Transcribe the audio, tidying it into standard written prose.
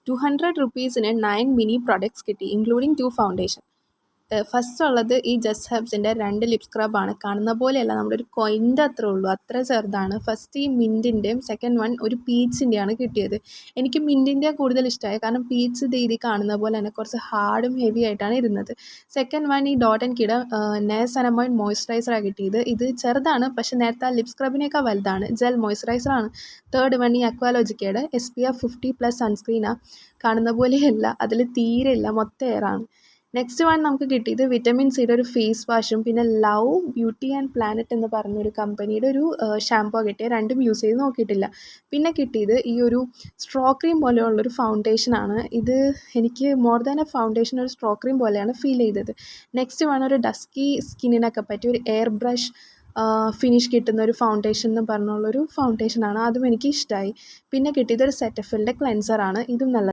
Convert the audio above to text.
₹200 9 mini products കിട്ടി, including 2 foundation. First ഉള്ളത് ഈ ജസ്റ്റ് ഹെർബ്സിൻ്റെ 2 ലിപ് സ്ക്രബാണ്. കാണുന്ന പോലെയല്ല, നമ്മുടെ ഒരു കോയിൻ്റെ അത്രേ ഉള്ളൂ, അത്ര ചെറുതാണ്. ഫസ്റ്റ് ഈ മിൻറ്റിൻ്റെയും സെക്കൻഡ് വൺ ഒരു പീച്ചിൻ്റെയാണ് കിട്ടിയത്. എനിക്ക് മിൻറ്റിൻ്റെ കൂടുതൽ ഇഷ്ടമായി, കാരണം പീച്ച് രീതി കാണുന്ന പോലെ തന്നെ കുറച്ച് ഹാർഡും ഹെവി ആയിട്ടാണ് ഇരുന്നത്. സെക്കൻഡ് വൺ ഈ ഡോട്ട് ആൻഡ് കിയുടെ നയസനമൈഡ് മോയ്സ്ചറൈസറാണ് കിട്ടിയത്. ഇത് ചെറുതാണ്, പക്ഷേ നേരത്തെ ആ ലിപ് സ്ക്രബിനേക്കാൾ വലുതാണ്, ജെൽ മോയ്സ്ചറൈസറാണ്. തേർഡ് വൺ ഈ അക്വാലോജിക്കയുടെ SPF 50+ സൺസ്ക്രീനാണ്. കാണുന്ന പോലെയല്ല, അതിൽ തീരെ ഇല്ല, മൊത്തം എയറാണ്. നെക്സ്റ്റ് വൺ നമുക്ക് കിട്ടിയത് വിറ്റമിൻ സിയുടെ ഒരു ഫേസ് വാഷും പിന്നെ ലവ് ബ്യൂട്ടി ആൻഡ് പ്ലാനറ്റ് എന്ന് പറഞ്ഞൊരു കമ്പനിയുടെ ഒരു ഷാമ്പൂ കിട്ടിയ, രണ്ടും യൂസ് ചെയ്ത് നോക്കിയിട്ടില്ല. പിന്നെ കിട്ടിയത് ഈ ഒരു സ്ട്രോ ക്രീം പോലെയുള്ളൊരു ഫൗണ്ടേഷനാണ്. ഇത് എനിക്ക് മോർ ദാൻ എ ഫൗണ്ടേഷൻ, ഒരു സ്ട്രോ ക്രീം പോലെയാണ് ഫീൽ ചെയ്തത്. നെക്സ്റ്റ് വൺ ഒരു ഡസ്കി സ്കിന്നിനൊക്കെ പറ്റിയ ഒരു എയർ ബ്രഷ് ഫിനിഷ് കിട്ടുന്ന ഒരു ഫൗണ്ടേഷൻ എന്ന് പറഞ്ഞുള്ളൊരു ഫൗണ്ടേഷനാണ്. അതും എനിക്ക് ഇഷ്ടമായി. പിന്നെ കിട്ടിയത് ഒരു സെറ്റഫിലിൻ്റെ ക്ലെൻസറാണ്. ഇതും നല്ല